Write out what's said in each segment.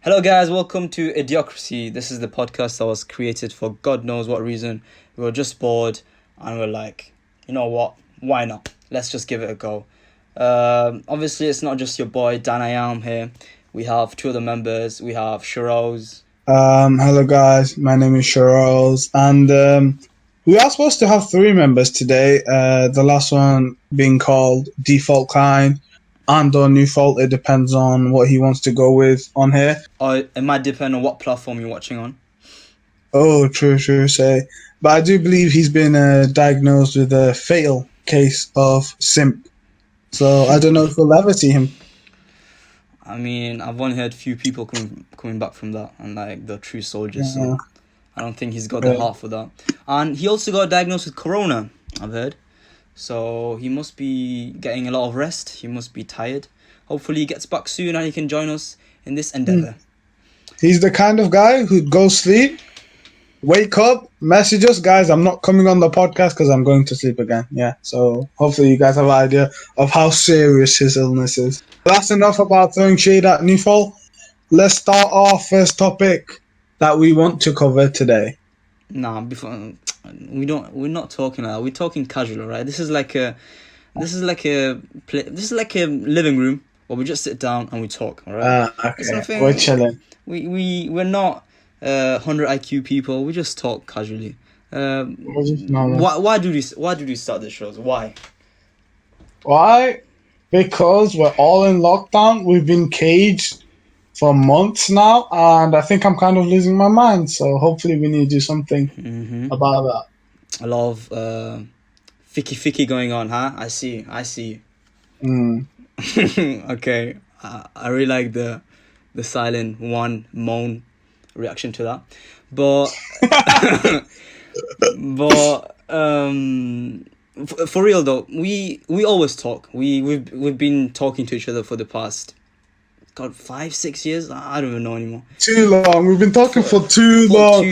Hello, guys. Welcome to Idiocracy. This is the podcast that was created for God knows what reason. We were just bored, and we're like, you know what? Why not? Let's just give it a go. Obviously, it's not just your boy Dan. I am here. We have two other members. We have Shiroz. Hello guys, my name is Charles, and we are supposed to have three members today. The last one being called Default Klein and or New Fault. It depends on what he wants to go with on here. Or it might depend on what platform you're watching on. Oh, true, say. But I do believe he's been diagnosed with a fatal case of simp. So I don't know if we'll ever see him. I mean, I've only heard few people coming back from that, and like the true soldiers. Yeah. So I don't think he's got the heart for that. And he also got diagnosed with corona, I've heard. So he must be getting a lot of rest. He must be tired. Hopefully he gets back soon and he can join us in this endeavor. He's the kind of guy who goes sleep, wake up, message us, guys, I'm not coming on the podcast because I'm going to sleep again. Yeah, so hopefully you guys have an idea of how serious his illness is. That's enough about throwing shade at Newfall. Let's start our first topic that we want to cover today. Nah, we're not talking like that. We're talking casual, right? This is like a living room where we just sit down and we talk, all right? Okay, we're chilling. We're not 100 IQ people. We just talk casually. We're just normal. Why do we start the shows? Why? Because we're all in lockdown. We've been caged for months now, and I think I'm kind of losing my mind. So hopefully we need to do something about that. A lot of ficky going on, huh? I see. Okay, I really like the silent one moan reaction to that, but for real though, we always talk. We've been talking to each other for the past 5-6 years. I don't even know anymore. Too long. We've been talking for too long.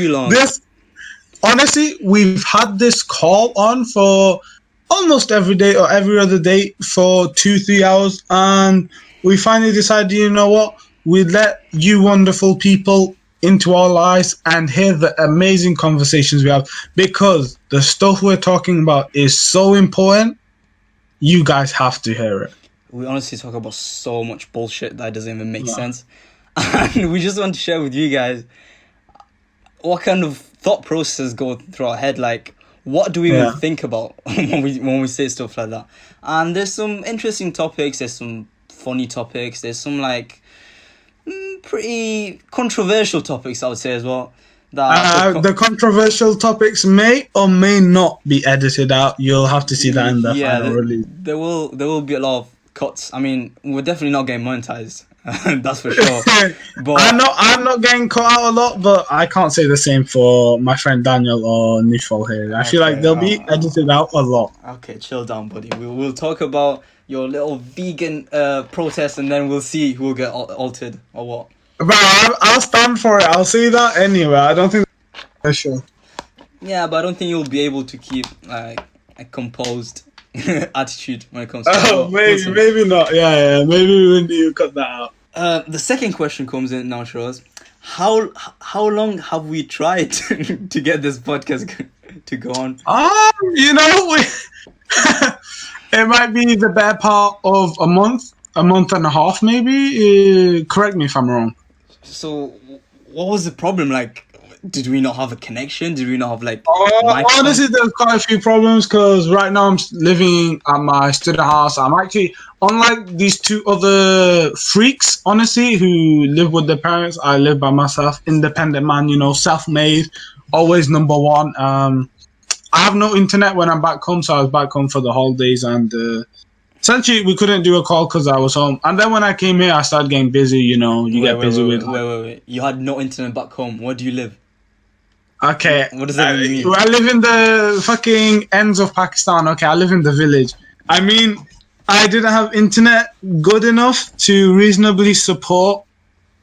Honestly, we've had this call on for almost every day or every other day for 2-3 hours, and we finally decided, you know what? We'd let you wonderful people into our lives and hear the amazing conversations we have, because the stuff we're talking about is so important. You guys have to hear it. We honestly talk about so much bullshit that doesn't even make sense, and we just want to share with you guys what kind of thought processes go through our head. Like, what do we even think about when we say stuff like that? And there's some interesting topics. There's some funny topics. There's some like pretty controversial topics, I would say, as well. The controversial topics may or may not be edited out. You'll have to see that in the final release. There will be a lot of cuts. I mean, we're definitely not getting monetized. That's for sure. But I'm not getting cut out a lot, but I can't say the same for my friend Daniel or Nifol here. I feel like they'll be edited out a lot. Okay, chill down, buddy. We'll talk about your little vegan protest, and then we'll see who will get altered or what. But I'll stand for it. I'll say that anyway. I don't think that's sure. Yeah, but I don't think you'll be able to keep like a composed attitude when it comes to maybe not. Yeah. Maybe we need to cut that out. The second question comes in now, Shiraz. How long have we tried to get this podcast to go on? It might be the better part of a month and a half, maybe. Correct me if I'm wrong. So, what was the problem? Like, did we not have a connection? Did we not have like? Honestly, there's quite a few problems, because right now I'm living at my student house. I'm actually, unlike these two other freaks, honestly, who live with their parents, I live by myself. Independent man, self-made, always number one. I have no internet when I'm back home, so I was back home for the holidays, and essentially we couldn't do a call because I was home. And then when I came here, I started getting busy. Wait. You had no internet back home. Where do you live? Okay. What does that mean? I live in the fucking ends of Pakistan. Okay, I live in the village. I mean, I didn't have internet good enough to reasonably support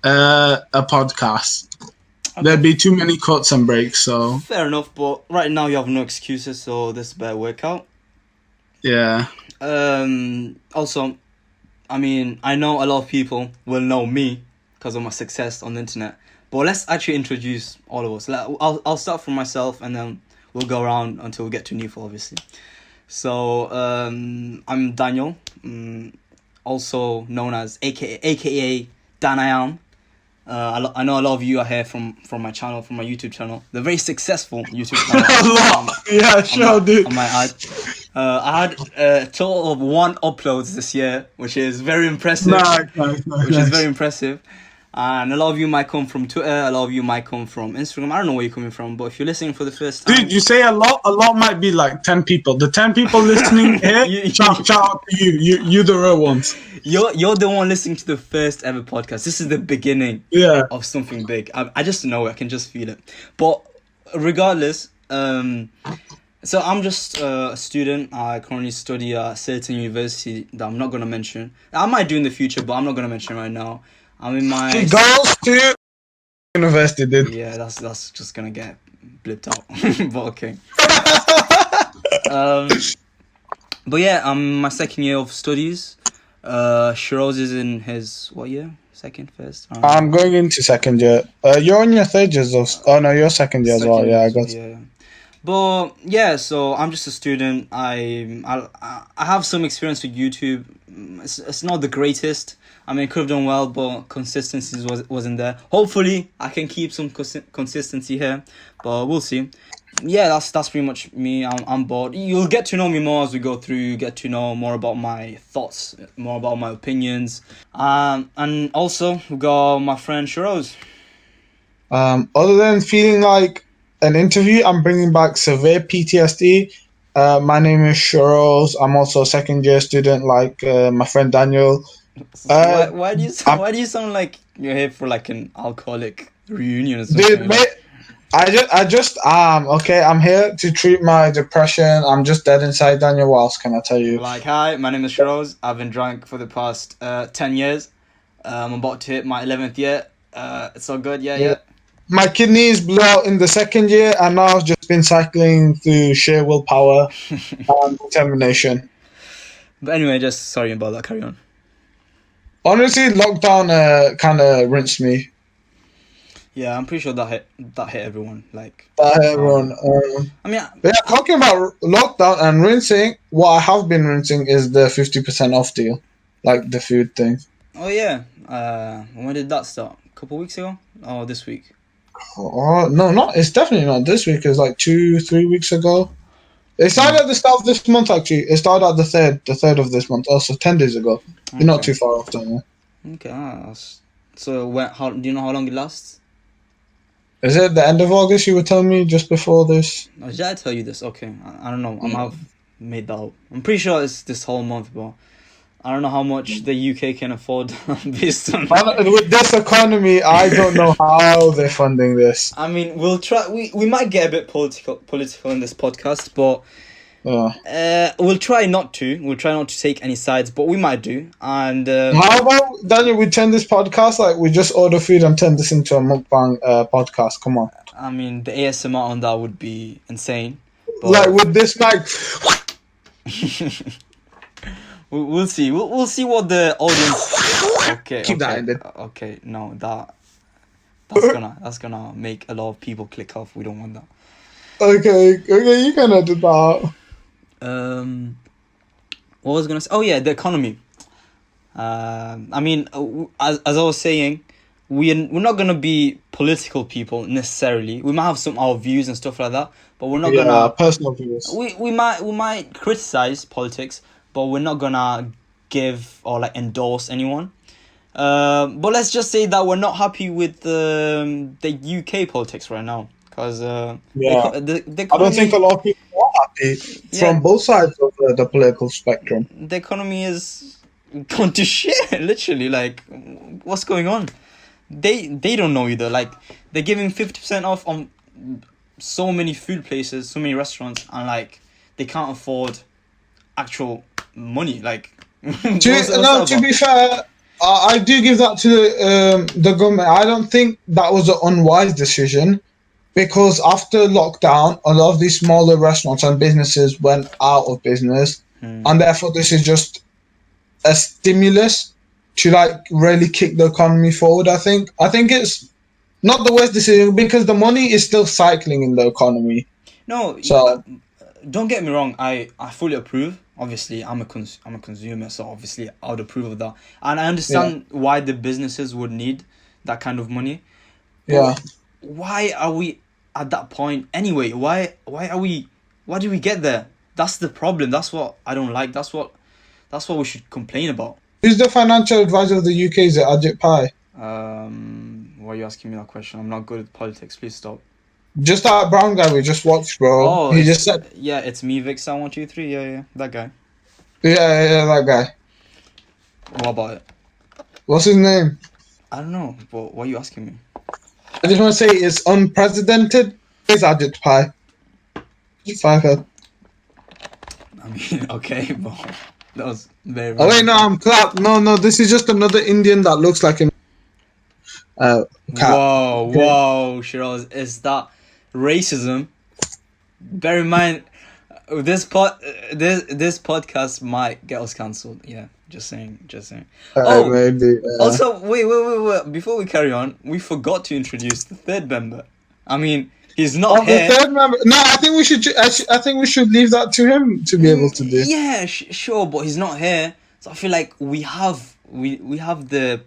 a podcast. Okay. There'd be too many cuts and breaks, so... Fair enough, but right now you have no excuses, so this better work out. Yeah. Also, I mean, I know a lot of people will know me because of my success on the internet. But let's actually introduce all of us. I'll start from myself, and then we'll go around until we get to Newful, obviously. So I'm Daniel, also known as aka Dan I Am. I know a lot of you are here from my channel, from my YouTube channel, the very successful YouTube channel. Yeah, sure, dude. I might add. I had a total of 1 uploads this year, which is very impressive. Which is very impressive. And a lot of you might come from Twitter, a lot of you might come from Instagram. I don't know where you're coming from, but if you're listening for the first time... Dude, you say a lot might be like 10 people. The 10 people listening here, shout out to you. You're the real ones. You're the one listening to the first ever podcast. This is the beginning of something big. I just know it. I can just feel it. But regardless, so I'm just a student. I currently study at a certain university that I'm not going to mention. I might do in the future, but I'm not going to mention right now. I'm in my... He goes to university, dude. Yeah, that's just gonna get blipped out. But okay. But yeah, I'm in my second year of studies. Shiroz is in his what year? Second, first? I'm going into second year. You're in your third year. Oh no, you're second year as well. Yeah, I got. Yeah. But yeah, so I'm just a student. I have some experience with YouTube. It's not the greatest. I mean, it could have done well, but consistency wasn't there. Hopefully, I can keep some consistency here, but we'll see. Yeah, that's pretty much me. I'm bored. You'll get to know me more as we go through. You get to know more about my thoughts, more about my opinions, and also we got my friend Shiroz. Other than feeling like an interview, I'm bringing back severe PTSD. My name is Shiroz. I'm also a second year student, like my friend Daniel. Why do you sound like you're here for like an alcoholic reunion or something? Dude, mate, I just okay. I'm here to treat my depression. I'm just dead inside, Daniel. What else can I tell you? Like, hi, my name is Shiroz. I've been drunk for the past 10 years. I'm about to hit my 11th year. It's all good, yeah. My kidneys blew out in the second year, and now I've just been cycling through sheer willpower and determination. But anyway, just sorry about that. Carry on. Honestly, lockdown kind of rinsed me. Yeah, I'm pretty sure that hit everyone. Like that hit everyone. I mean, yeah, talking about lockdown and rinsing, what I have been rinsing is the 50% off deal, like the food thing. Oh yeah. When did that start? A couple of weeks ago? Oh, this week? Oh no, it's definitely not this week. It's like 2-3 weeks ago. It started at the start of this month. Actually, it started at the third of this month. Also, 10 days ago. You're not too far off, don't you? Okay. So do you know how long it lasts? Is it the end of August? You were telling me just before this. Oh, did I tell you this? Okay, I don't know. I might have made that up. I'm pretty sure it's this whole month, but I don't know how much the UK can afford based on... With this economy, I don't know how they're funding this. I mean, we'll try. We might get a bit political in this podcast, but we'll try not to. We'll try not to take any sides, but we might do. And how about, Daniel, we turn this podcast, like we just order food and turn this into a mukbang podcast? Come on. I mean, the ASMR on that would be insane. But... like with this mic... We'll see. We'll see what the audience. Okay. Keep that in. Okay. No, that's gonna make a lot of people click off. We don't want that. Okay. You can edit that out. What was I gonna say? Oh yeah, the economy. I mean, as I was saying, we're not gonna be political people necessarily. We might have our views and stuff like that, but we're not gonna personal views. We might criticize politics, but we're not gonna give or like endorse anyone. But let's just say that we're not happy with the UK politics right now, because the economy, I don't think a lot of people are happy from both sides of the political spectrum. The economy is gone to shit, literally. Like, what's going on? They don't know either. Like, they're giving 50% off on so many food places, so many restaurants, and like they can't afford actual money. Like, to be fair, I do give that to the government. I don't think that was an unwise decision, because after lockdown, a lot of these smaller restaurants and businesses went out of business, and therefore this is just a stimulus to like really kick the economy forward. I think it's not the worst decision because the money is still cycling in the economy. No, so don't get me wrong. I fully approve. Obviously, I'm a consumer, so obviously I would approve of that, and I understand why the businesses would need that kind of money. But why are we at that point anyway? Why are we? Why do we get there? That's the problem. That's what I don't like. That's what we should complain about. Who's the financial advisor of the UK? Is it Ajit Pai? Why are you asking me that question? I'm not good at politics. Please stop. Just that brown guy we just watched, bro. Oh, he just said, "Yeah, it's me, Vic123." Yeah, that guy. Yeah, that guy. What about it? What's his name? I don't know. But why are you asking me? I just want to say it's unprecedented. It's Ajit Pai. Five. I mean, okay, but that was very. Oh wait, no, I'm clapped. No, this is just another Indian that looks like him. Whoa, Shiraz, is that racism? Bear in mind, this podcast might get us cancelled. Yeah, just saying. Maybe. Also, wait. Before we carry on, we forgot to introduce the third member. I mean, he's not here. The third member. No, I think we should leave that to him to be able to do. Yeah, sure, but he's not here, so I feel like we have the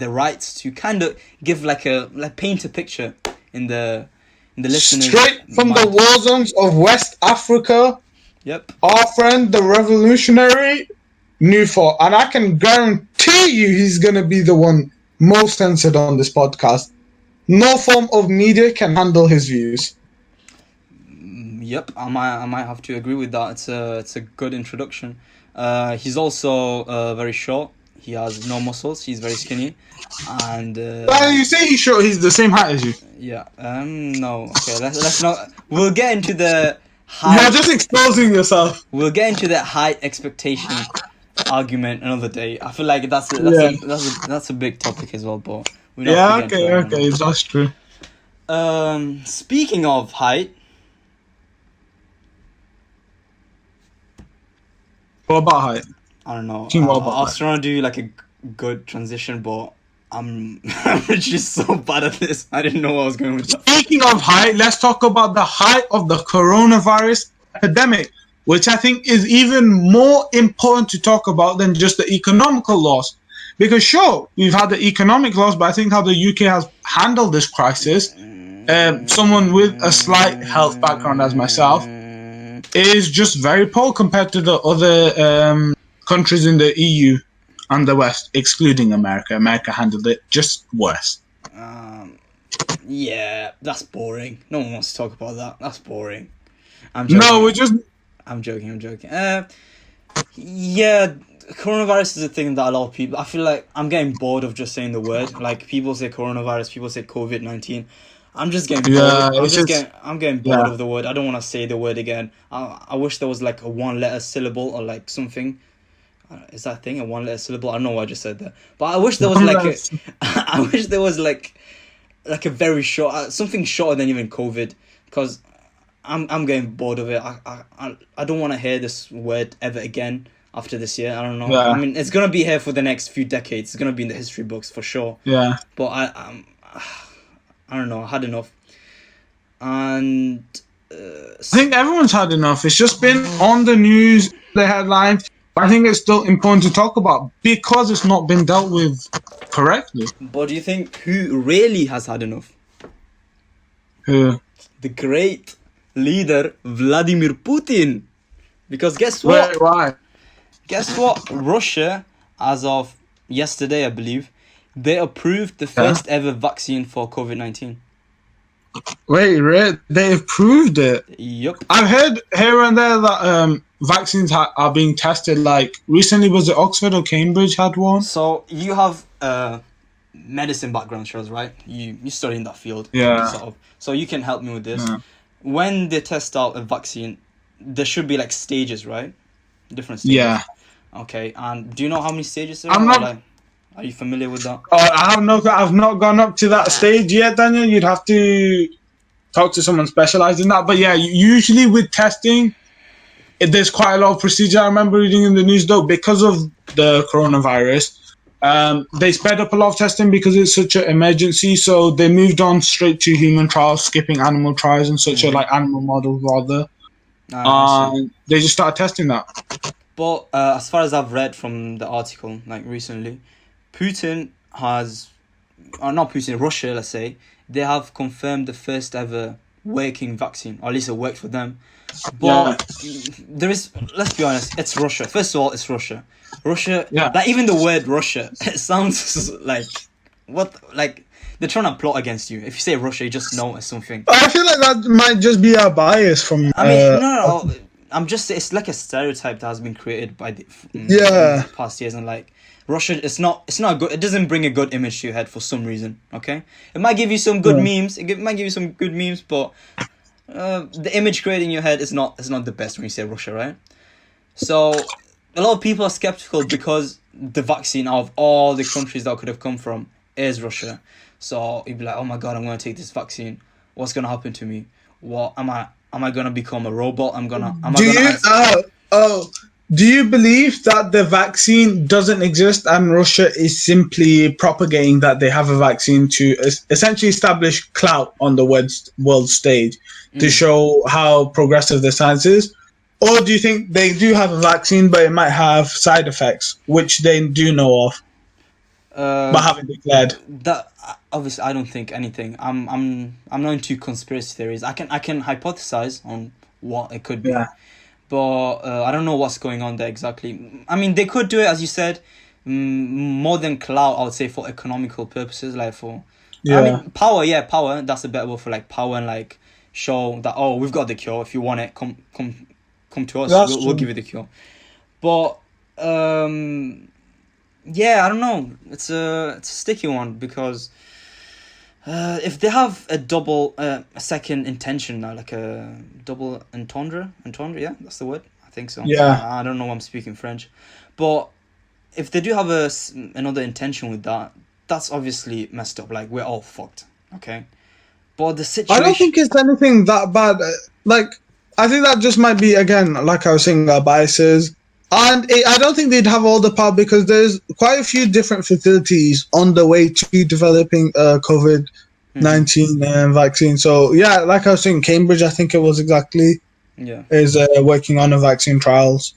rights to kind of give paint a picture in the listeners. Straight from the war zones of West Africa. Yep. Our friend, the revolutionary, Newfort, and I can guarantee you he's gonna be the one most censored on this podcast. No form of media can handle his views. Yep, I might have to agree with that. It's a good introduction. He's also very short. He has no muscles. He's very skinny, and. You say he's short. He's the same height as you. Yeah. No. Okay. Let's not. We'll get into the height. You're just exposing yourself. We'll get into the height expectation argument another day. I feel like that's a big topic as well, but we don't. Okay, that's true. Speaking of height. What about height? I don't know. I was trying to do like a good transition, but I'm just so bad at this. I didn't know what I was going with that. Speaking of height, let's talk about the height of the coronavirus epidemic, which I think is even more important to talk about than just the economical loss. Because sure, we've had the economic loss, but I think how the UK has handled this crisis, someone with a slight health background as myself, is just very poor compared to the other countries in the EU and the West, excluding America. America handled it just worse. Yeah, that's boring. No one wants to talk about that. That's boring. I'm joking. I'm joking. Yeah, coronavirus is a thing that a lot of people. I feel like I'm getting bored of just saying the word. Like people say coronavirus, people say COVID-19. I'm just getting bored. I'm getting bored of the word. I don't want to say the word again. I wish there was like a one-letter syllable or like something. Is that a thing? A one-letter syllable? I don't know why I just said that. But I wish there was like a very short, something shorter than even COVID, because I'm getting bored of it. I don't want to hear this word ever again after this year. I don't know. Yeah. I mean, it's gonna be here for the next few decades. It's gonna be in the history books for sure. Yeah. But I don't know. I had enough. And I think everyone's had enough. It's just been on the news, the headlines. But I think it's still important to talk about because it's not been dealt with correctly. But do you think who really has had enough? Who? The great leader Vladimir Putin. Because guess what? Why? Guess what? Russia, as of yesterday, I believe, they approved the first ever vaccine for COVID-19. Wait, they approved it? Yep. I've heard here and there that vaccines are being tested. Like recently, was it Oxford or Cambridge had one? So you have medicine background, Charles, right? You study in that field. Yeah. Sort of. So you can help me with this. Yeah. When they test out a vaccine, there should be like stages, right? Different stages. Yeah. Okay. And do you know how many stages there are? Are you familiar with that? I've not gone up to that stage yet, Daniel. You'd have to talk to someone specialized in that. But yeah, usually with testing, there's quite a lot of procedure. I remember reading in the news though, because of the coronavirus, They sped up a lot of testing because it's such an emergency. So they moved on straight to human trials, skipping animal trials and such a like animal model rather. They just started testing that. But as far as I've read from the article, like recently, Putin has, or not Putin, Russia, let's say, they have confirmed the first ever working vaccine, or at least it worked for them. But there is, let's be honest, it's Russia. First of all, it's Russia. Russia, like even the word Russia, it sounds like, what, like, they're trying to plot against you. If you say Russia, you just know it's something. I feel like that might just be a bias from. I mean, no. I'm just, it's like a stereotype that has been created by the past years, and like Russia, it's not good. It doesn't bring a good image to your head for some reason. Okay, it might give you some good memes. It might give you some good memes, but the image created in your head is not the best when you say Russia, right? So a lot of people are skeptical because the vaccine out of all the countries that could have come from is Russia. So you'd be like, oh my god, I'm gonna take this vaccine. What's gonna happen to me? What am I gonna become a robot? Do you believe that the vaccine doesn't exist and Russia is simply propagating that they have a vaccine to essentially establish clout on the world stage to show how progressive the science is? Or do you think they do have a vaccine but it might have side effects, which they do know of, but haven't declared? That obviously I don't think anything. I'm not into conspiracy theories. I can hypothesize on what it could be, but I don't know what's going on there exactly. I mean, they could do it, as you said, more than clout. I would say for economical purposes, like for I mean power. Yeah, power. That's a better word for like power, and like show that, oh, we've got the cure. If you want it, come to us. We'll give you the cure. But yeah, I don't know. It's a sticky one because if they have a double, a second intention now, like a double entendre, yeah, that's the word. I think so. Yeah. I don't know. I'm speaking French, but if they do have another intention with that, that's obviously messed up. Like, we're all fucked. Okay, but the situation. I don't think it's anything that bad. Like, I think that just might be, again, like I was saying, biases. And I don't think they'd have all the power because there's quite a few different facilities on the way to developing COVID-19 vaccine. So, yeah, like I was saying, Cambridge, I think it was exactly, is working on a vaccine trials.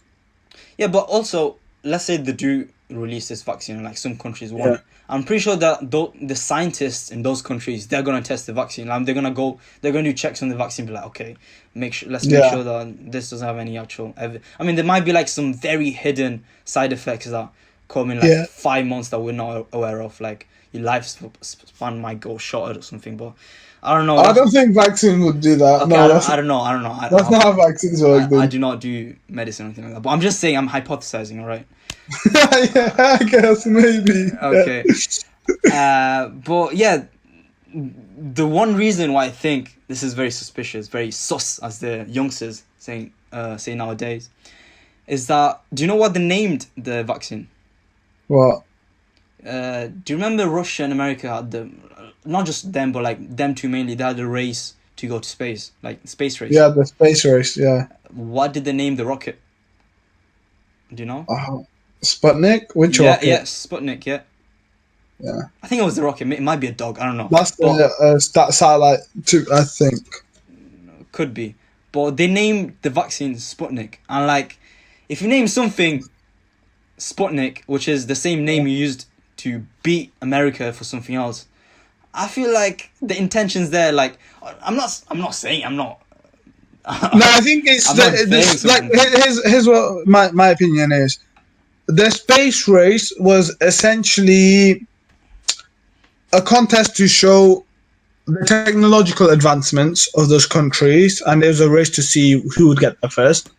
Yeah, but also, let's say they do release this vaccine, like some countries want it. I'm pretty sure that the scientists in those countries, they're going to test the vaccine. Like, they're going to do checks on the vaccine, be like, okay, let's make sure that this doesn't have any actual evidence. I mean, there might be like some very hidden side effects that come in like 5 months that we're not aware of. Like, your lifespan might go shorter or something, but I don't know. I don't think vaccine would do that. Okay, no, I don't know. That's not how vaccines work. I do not do medicine or anything like that. But I'm just saying, I'm hypothesizing, all right? Yeah, I guess maybe. Okay. But yeah, the one reason why I think this is very suspicious, very sus, as the youngsters say nowadays, is that, do you know what they named the vaccine? What? Do you remember Russia and America had not just them, but like them two mainly, they had a race to go to space, like space race. Yeah, the space race, yeah. What did they name the rocket? Do you know? Sputnik? Which rocket? Yeah, Sputnik, yeah. Yeah. I think it was the rocket. It might be a dog, I don't know. That's the satellite too, I think. Could be. But they named the vaccine Sputnik. And like, if you name something Sputnik, which is the same name you used to beat America for something else, I feel like the intention's there. Like, I'm not saying I'm not. No, I think it's here's what my opinion is. The space race was essentially a contest to show the technological advancements of those countries, and it was a race to see who would get there first.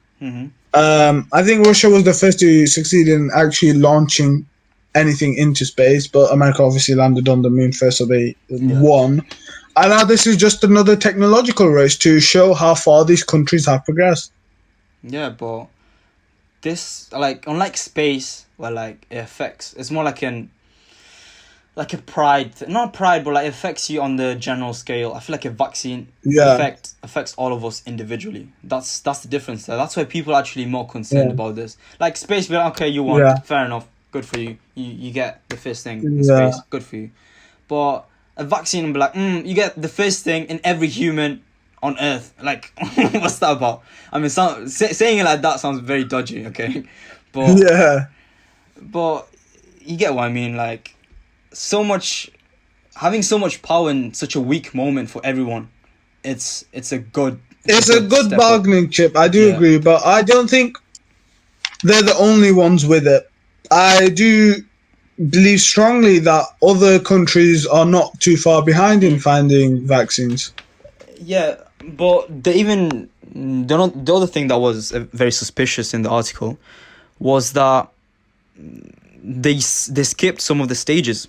I think Russia was the first to succeed in actually launching anything into space, but America obviously landed on the moon first, so they won. And now this is just another technological race to show how far these countries have progressed. Yeah, but this, like, unlike space, where like it affects, it's more like a pride, not pride, but like it affects you on the general scale. I feel like a vaccine affects all of us individually. That's the difference there. That's why people are actually more concerned about this. Like space, we're like, okay, you won, fair enough. good for you. You get the first thing in space, good for you. But a vaccine will be like, you get the first thing in every human on Earth. Like, what's that about? I mean, saying it like that sounds very dodgy, okay? But but you get what I mean. Like, having so much power in such a weak moment for everyone, it's a good bargaining chip. I do agree, but I don't think they're the only ones with it. I do believe strongly that other countries are not too far behind in finding vaccines. Yeah, but the other thing that was very suspicious in the article was that they skipped some of the stages.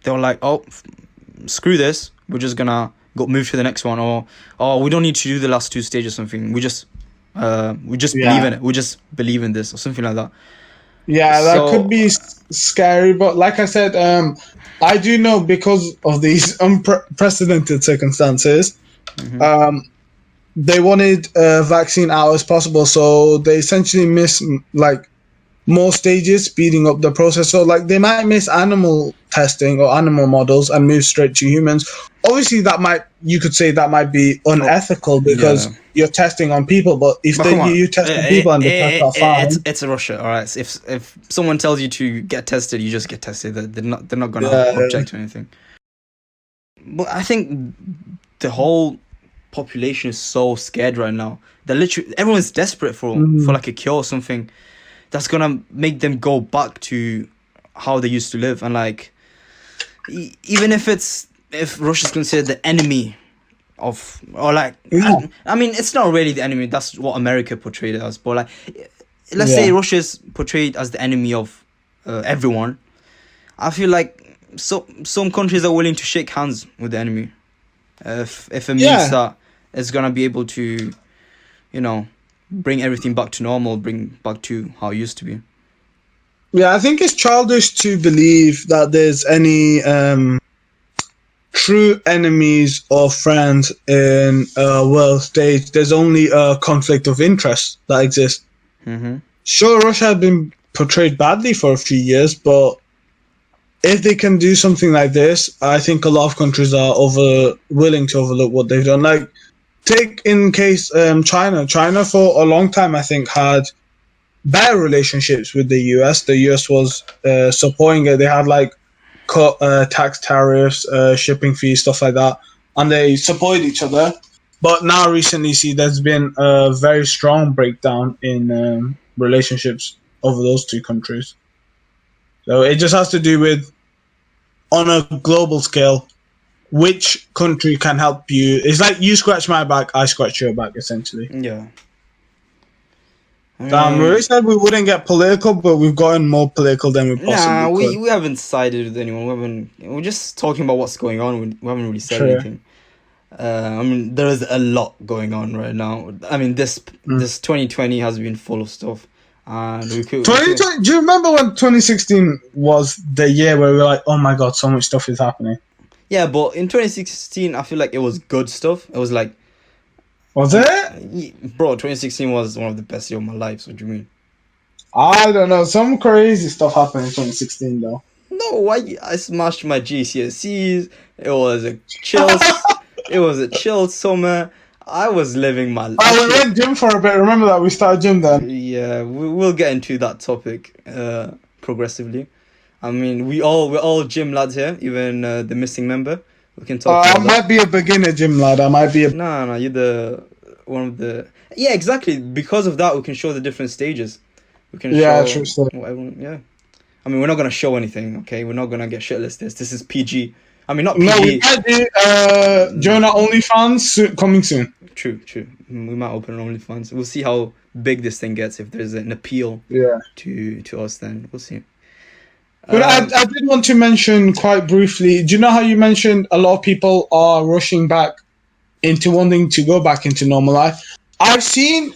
They were like, oh, screw this, we're just gonna move to the next one, or we don't need to do the last 2 stages or something. We just believe in it. We just believe in this or something like that. Yeah, that could be scary, but like I said, I do know because of these unprecedented circumstances, they wanted a vaccine out as possible, so they essentially miss like more stages, speeding up the process. So like they might miss animal testing or animal models and move straight to humans. Obviously, you could say that might be unethical because you're testing on people. But if you test on people and the tests are fine, it's Russia, all right. If someone tells you to get tested, you just get tested. They're not gonna object to anything. But I think the whole population is so scared right now. Everyone's desperate for like a cure or something that's gonna make them go back to how they used to live. And like, even if Russia's considered the enemy of, or like, I mean, it's not really the enemy. That's what America portrayed it as. But like, let's say Russia's portrayed as the enemy of everyone. I feel like some countries are willing to shake hands with the enemy if it means that it's gonna be able to, bring everything back to normal, bring back to how it used to be. Yeah, I think it's childish to believe that there's any true enemies or friends in a world stage. There's only a conflict of interest that exists. Sure, Russia has been portrayed badly for a few years, but if they can do something like this, I think a lot of countries are willing to overlook what they've done. Like, take in case China. China for a long time, I think, had better relationships with the US. The US was supporting it. They had like tax tariffs, shipping fees, stuff like that, and they supported each other. But now recently, there's been a very strong breakdown in relationships over those two countries. So it just has to do with, on a global scale, which country can help you. It's like you scratch my back, I scratch your back, essentially. Yeah. We already said we wouldn't get political, but we've gotten more political than we possibly could. We haven't sided with anyone. We're just talking about what's going on. We haven't really said anything. I mean, there is a lot going on right now. I mean, this 2020 has been full of stuff. And do you remember when 2016 was the year where we were like, oh my god, so much stuff is happening? Yeah, but in 2016, I feel like it was good stuff. It was like... Was it? Bro, 2016 was one of the best years of my life, so what do you mean? I don't know. Some crazy stuff happened in 2016, though. No, I smashed my GCSEs. It was a chill summer. I was living my life. Oh, we went gym for a bit. Remember that? We started gym then. Yeah, we'll get into that topic progressively. I mean, we're all gym lads here, even the missing member. We can talk about that. I might be a beginner gym lad. I might be a... No, you're one of the... Yeah, exactly. Because of that, we can show the different stages. We can true. Yeah. I mean, we're not going to show anything, okay? We're not going to get shitless. This is PG. I mean, not PG. No, we might do join our OnlyFans coming soon. True. We might open an OnlyFans. We'll see how big this thing gets. If there's an appeal to us, then we'll see. But I did want to mention quite briefly, do you know how you mentioned a lot of people are rushing back into wanting to go back into normal life? I've seen,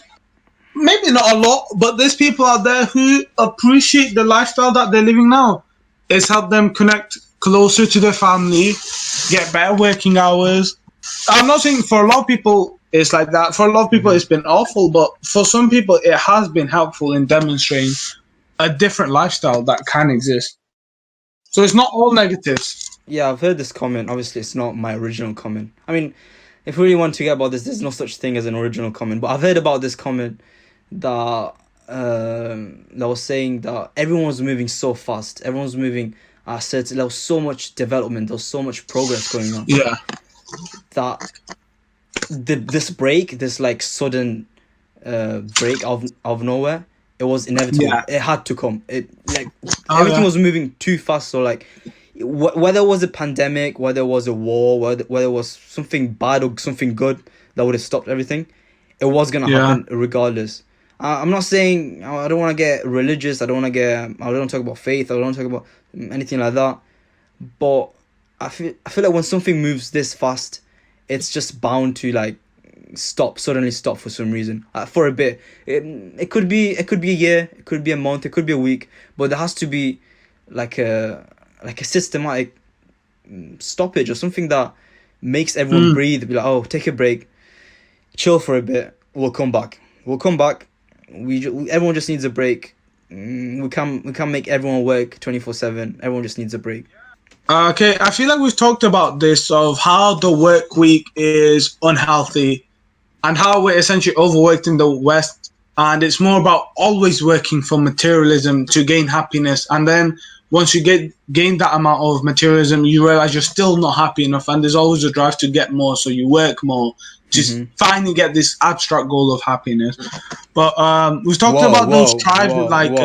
maybe not a lot, but there's people out there who appreciate the lifestyle that they're living now. It's helped them connect closer to their family, get better working hours. I'm not saying for a lot of people it's like that. For a lot of people it's been awful, but for some people it has been helpful in demonstrating a different lifestyle that can exist. So it's not all negatives. Yeah, I've heard this comment. Obviously, it's not my original comment. I mean, if we really want to get about this, there's no such thing as an original comment. But I've heard about this comment that that was saying that everyone was moving so fast. Everyone was moving. There was so much development. There was so much progress going on. Yeah. That this like sudden break of nowhere, it was inevitable. Yeah. It had to come. Everything was moving too fast. So like, whether it was a pandemic, whether it was a war, whether it was something bad or something good that would have stopped everything, it was gonna happen regardless. I'm not saying I don't want to get religious. I don't want to talk about faith. I don't want to talk about anything like that. But I feel like when something moves this fast, it's just bound to like suddenly stop for some reason. For a bit, it could be a year, it could be a month, it could be a week, but there has to be like a systematic stoppage or something that makes everyone breathe. Be like, oh, take a break, chill for a bit. We'll come back. Everyone just needs a break. We can't make everyone work 24/7. Everyone just needs a break. Okay, I feel like we've talked about this of how the work week is unhealthy and how we're essentially overworked in the West, and it's more about always working for materialism to gain happiness, and then once you gain that amount of materialism, you realize you're still not happy enough, and there's always a drive to get more, so you work more to finally get this abstract goal of happiness. But we've talked about those tribes like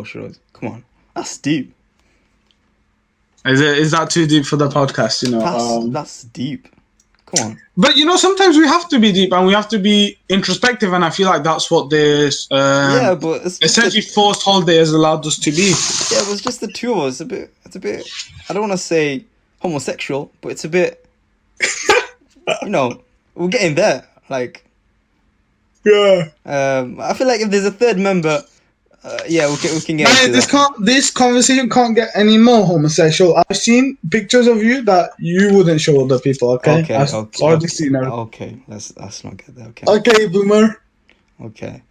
Shiraz. Come on, that's deep. Is that too deep for the podcast? You know, that's deep. Come on. But you know, sometimes we have to be deep and we have to be introspective, and I feel like that's what this but it's essentially forced holiday has allowed us to be. Yeah, it was just the two of us. It's a bit. I don't want to say homosexual, but it's a bit. You know, we're getting there. Like. Yeah. I feel like if there's a third member, we can get. This conversation can't get any more homosexual. I've seen pictures of you that you wouldn't show other people. Okay. I've already seen her. Okay, let's not get there. Okay. Okay, boomer. Okay.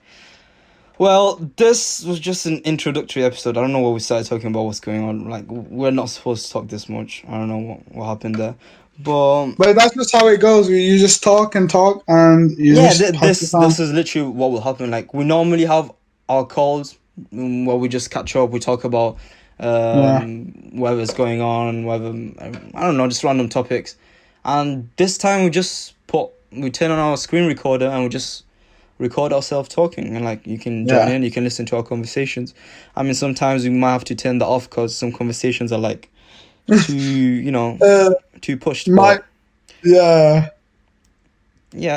Well, this was just an introductory episode. I don't know what we started talking about. What's going on? Like, we're not supposed to talk this much. I don't know what happened there. But that's just how it goes. You just talk and you this is literally what will happen. Like, we normally have our calls where we just catch up. We talk about whatever's going on, I don't know, just random topics. And this time we turn on our screen recorder and we just record ourselves talking, and like you can join in, you can listen to our conversations. I mean, sometimes we might have to turn that off because some conversations are like too pushed. Yeah,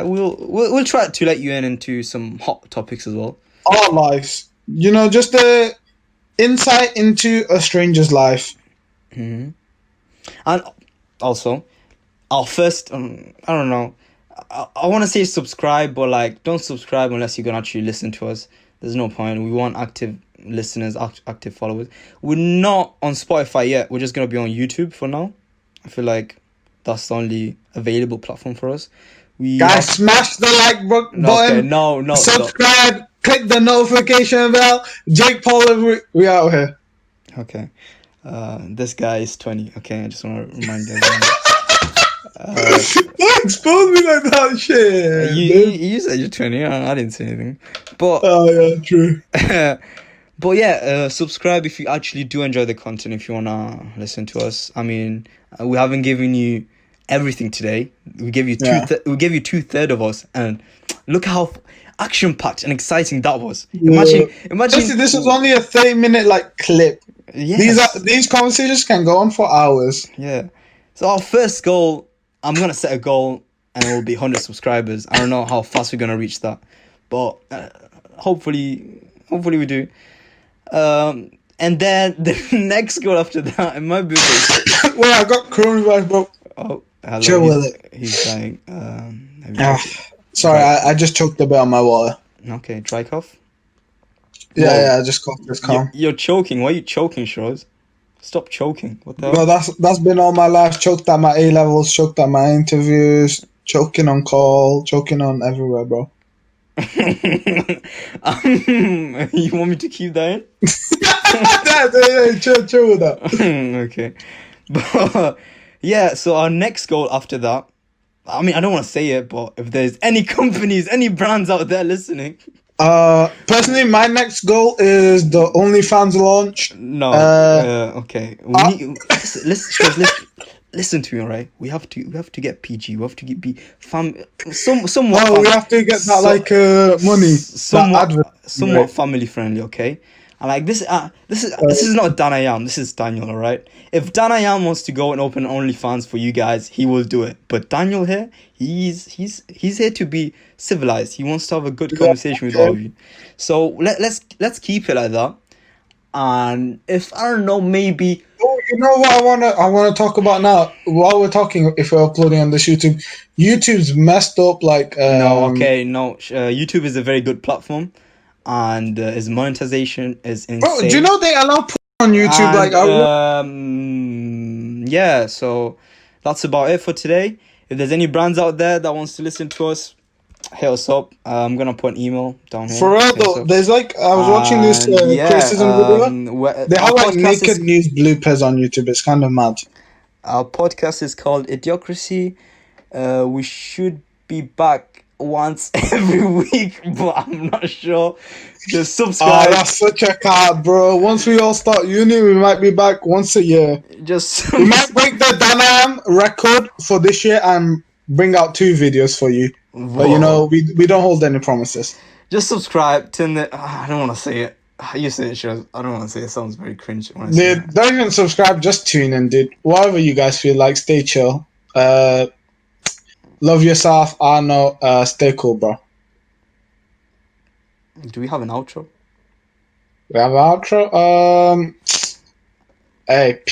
we'll try to let you into some hot topics as well. Our lives, just a insight into a stranger's life. And also, our first, I don't know, I want to say subscribe, but like, don't subscribe unless you're gonna actually listen to us. There's no point. We want active listeners, active followers. We're not on Spotify yet. We're just gonna be on YouTube for now. I feel like that's the only available platform for us. Guys, smash the like button. Okay, no. Subscribe. Stop. Click the notification bell. Jake Paul, we out here. Okay. This guy is 20. Okay, I just want to remind everyone. Don't expose me like that shit. You said you're 20. I didn't say anything. But oh yeah, true. But yeah, subscribe if you actually do enjoy the content. If you wanna listen to us, I mean, we haven't given you everything today. We gave you we gave you 2/3 of us, and look how action packed and exciting that was. Imagine. This was only a 30-minute clip. Yes. These conversations can go on for hours. Yeah. So our first goal, I'm gonna set a goal, and it will be 100 subscribers. I don't know how fast we're gonna reach that, but hopefully we do. And then the next goal after that, it might be. Well, I got coronavirus, bro. Oh, hello. Chill with it. He's dying. Sorry, I just choked a bit on my water. Okay, dry cough. Yeah, I just coughed this calm. You're choking. Why are you choking, Shroz? Stop choking. What the hell? Bro, that's been all my life. Choked at my A-levels, choked at my interviews, choking on call, choking on everywhere, bro. You want me to keep that in? Chill with that. Okay. But yeah, so our next goal after that, I mean, I don't want to say it, but if there's any companies, any brands out there listening. Personally, my next goal is the OnlyFans launch. No, okay. We need listen to me, all right? We have to get PG. We have to be somewhat. We have to get that money, somewhat family friendly, okay? And like this is not Dan I Am. This is Daniel, all right? If Dan I Am wants to go and open OnlyFans for you guys, he will do it. But Daniel here, he's here to be civilized. He wants to have a good conversation with all of you. So let's keep it like that. And if I don't know, maybe. Oh, you know what I wanna talk about now while we're talking. If we're uploading on this YouTube's messed up. YouTube is a very good platform, and its monetization is insane. Bro, do you know they allow porn on YouTube? Yeah. So that's about it for today. If there's any brands out there that wants to listen to us, hit us up. I'm gonna put an email down here. For real though, there's I was watching this criticism video. They have naked news bloopers on YouTube. It's kind of mad. Our podcast is called Idiocracy. We should be back once every week, but I'm not sure. Just subscribe. Oh, that's such a card, bro. Once we all start uni, we might be back once a year. We might break the Danam record for this year and bring out 2 videos for you. Whoa. But we don't hold any promises. Just subscribe. I don't want to say it. You say it, sure. I don't want to say it. It sounds very cringe. Don't even subscribe. Just tune in, dude. Whatever you guys feel like. Stay chill. Love yourself. I know. Stay cool, bro. Do we have an outro? We have an outro. Hey.